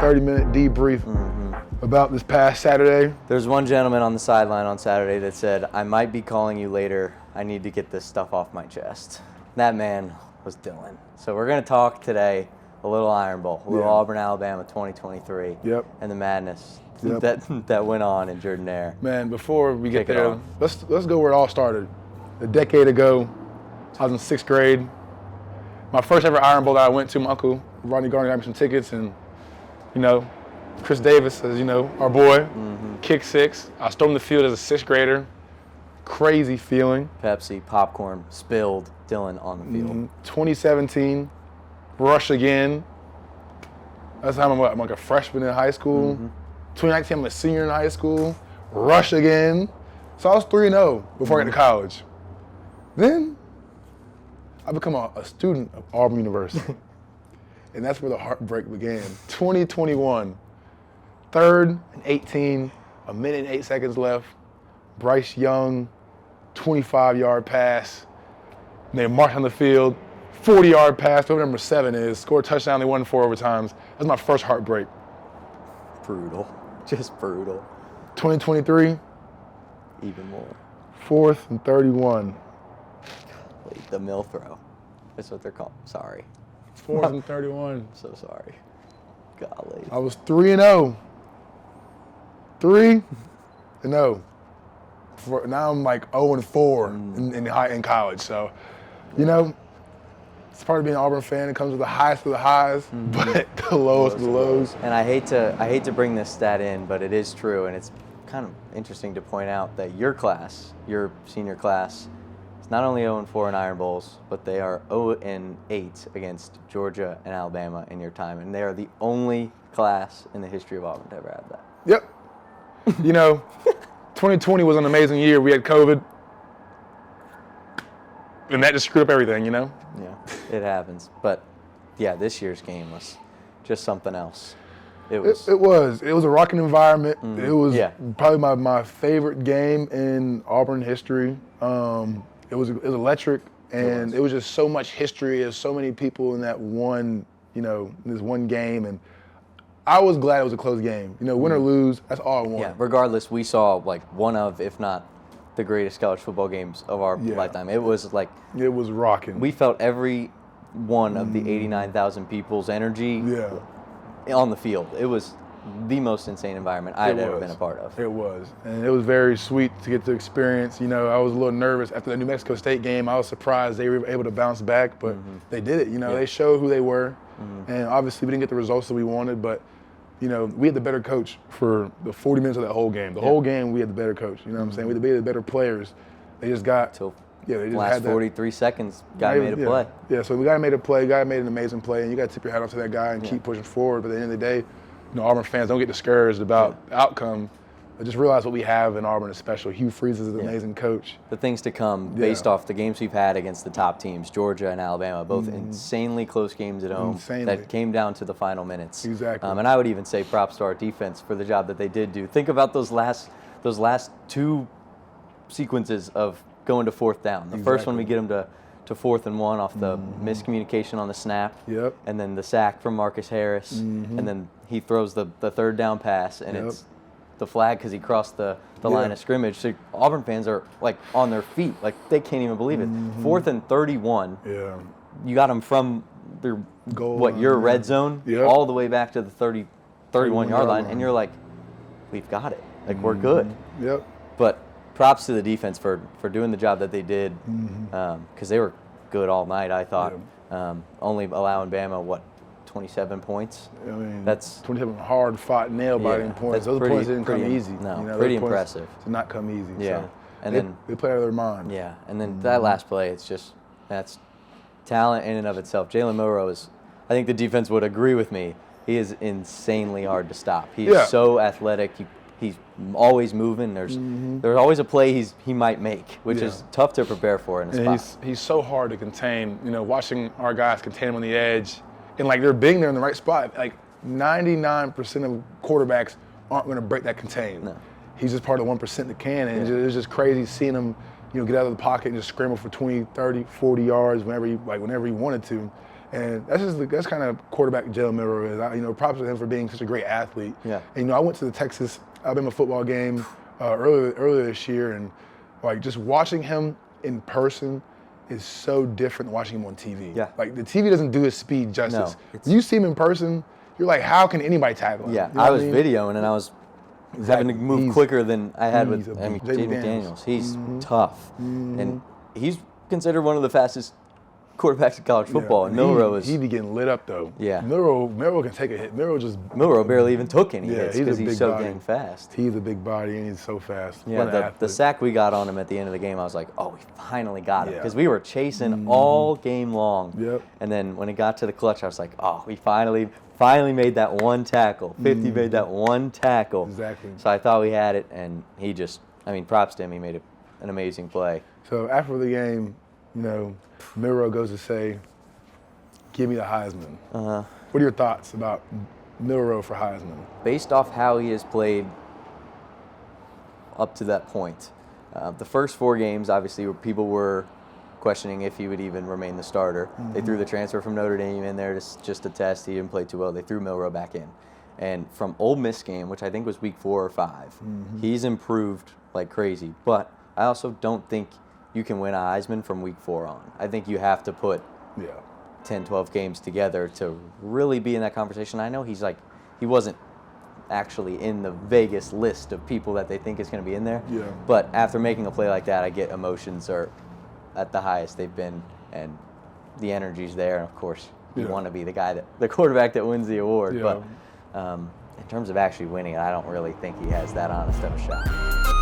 30-minute debrief about this past Saturday. There's one gentleman on the sideline on Saturday that said, "I might be calling you later. I need to get this stuff off my chest." That man was Dylan. So we're going to talk today a little Iron Bowl, a little Auburn-Alabama 2023, and the madness that went on in Jordan-Hare. Man, before we get there, let's go where it all started. A decade ago, I was in 6th grade. My first ever Iron Bowl that I went to, my uncle Rodney Garner got me some tickets, and Chris Davis, as you know, our boy, kicked 6. I stormed the field as a 6th grader. Crazy feeling. Pepsi, popcorn, spilled, Dylan on the field. 2017, rush again. That's how I'm like a freshman in high school. 2019, I'm a senior in high school. Rush again. So I was 3-0 before I got to college. Then I become a student of Auburn University. And that's where the heartbreak began. 2021, 3rd and 18, 1 minute and 8 seconds left. Bryce Young, 25-yard pass. And they march on the field, 40-yard pass, whoever number 7 is, score a touchdown, they won 4 overtimes. That's my first heartbreak. Brutal, just brutal. 2023. Even more. 4th and 31. The mill throw. That's what they're called. Sorry. 4th and 31. So sorry. Golly. I was 3-0. 3-0. Now I'm like 0-4 in college. So, it's part of being an Auburn fan. It comes with the highest of the highs, but the lowest of the lows. And I hate to bring this stat in, but it is true, and it's kind of interesting to point out that your class, your senior class, is not only 0-4 in Iron Bowls, but they are 0-8 against Georgia and Alabama in your time, and they are the only class in the history of Auburn to ever have that. Yep. 2020 was an amazing year. We had COVID, and that just screwed up everything, Yeah, it happens. But, yeah, this year's game was just something else. It was a rocking environment. It was probably my favorite game in Auburn history. It was electric, and it was just so much history. There's so many people in that one, this one game, and I was glad it was a close game. Win or lose, that's all I want. Yeah, regardless, we saw one of, if not the greatest college football games of our lifetime. It was it was rocking. We felt every one of the 89,000 people's energy on the field. It was the most insane environment I had ever been a part of. It was. And it was very sweet to get to experience. I was a little nervous after the New Mexico State game. I was surprised they were able to bounce back, but they did it. They showed who they were. And obviously we didn't get the results that we wanted, but we had the better coach for the 40 minutes of that whole game. The whole game we had the better coach. You know what I'm saying? We had the better players. They just got they just last 43 seconds, guy made a play. Yeah, so the guy made a play, guy made an amazing play, and you got to tip your hat off to that guy and keep pushing forward. But at the end of the day, Auburn fans don't get discouraged about the outcome. But just realize what we have in Auburn is special. Hugh Freeze is an amazing coach. The things to come based off the games we've had against the top teams, Georgia and Alabama, both insanely close games at home that came down to the final minutes. Exactly. And I would even say props to our defense for the job that they did do. Think about those last 2 sequences of going to 4th down. The first one we get them to 4th and 1 off the miscommunication on the snap. Yep. And then the sack from Marcus Harris. And then he throws the 3rd down pass, and it's the flag because he crossed the line of scrimmage. So Auburn fans are on their feet, they can't even believe it. 4th and 31. Yeah. You got them from their your red zone all the way back to the 31-yard line, and you're like, we've got it. We're good. Yep. But props to the defense for doing the job that they did, because they were good all night, I thought. Only allowing Bama 27 points. I mean, that's 27 hard-fought, nail-biting points. Those points didn't come easy. No, pretty impressive. Did not come easy. Yeah, so and then they play out of their mind. Yeah, and then that last play, that's talent in and of itself. Jalen Milroe is, I think the defense would agree with me. He is insanely hard to stop. He's so athletic. He's always moving. There's always a play he might make, which is tough to prepare for in a spot. He's so hard to contain. Watching our guys contain him on the edge. And they're being there in the right spot. 99% of quarterbacks aren't going to break that contain. No. He's just part of the 1% that can. And it's just crazy seeing him, get out of the pocket and just scramble for 20, 30, 40 yards whenever he wanted to. And that's kind of quarterback Jalen Milroe is. Props to him for being such a great athlete. Yeah. And, I went to the Texas-Alabama football game earlier this year, and like just watching him in person is so different than watching him on TV. Yeah. Like the TV doesn't do his speed justice. No, you see him in person, you're like, how can anybody tackle him? Yeah, You know I what was mean? videoing and I was having to move quicker than I had with Jay Daniels. He's tough, and he's considered one of the fastest quarterbacks in college football. And Milroe is. He be getting lit up though. Yeah. Milroe can take a hit. Milroe barely even took any hits because he's so dang fast. He's a big body and he's so fast. Yeah, the sack we got on him at the end of the game, I was like, oh, we finally got him, because we were chasing all game long. Yep. And then when it got to the clutch, I was like, oh, we finally made that one tackle. 50 made that one tackle. Exactly. So I thought we had it, and he just, props to him. He made an amazing play. So after the game, Milroe goes to say, give me the Heisman. What are your thoughts about Milroe for Heisman? Based off how he has played up to that point, the first 4 games, obviously, where people were questioning if he would even remain the starter. They threw the transfer from Notre Dame in there just to test. He didn't play too well. They threw Milroe back in. And from Ole Miss game, which I think was week 4 or 5, he's improved like crazy. But I also don't think you can win a Heisman from week 4 on. I think you have to put 10, 12 games together to really be in that conversation. I know he wasn't actually in the Vegas list of people that they think is going to be in there. Yeah. But after making a play like that, I get emotions are at the highest they've been, and the energy's there. And of course, you want to be the quarterback that wins the award. Yeah. But in terms of actually winning, I don't really think he has that honest of a shot.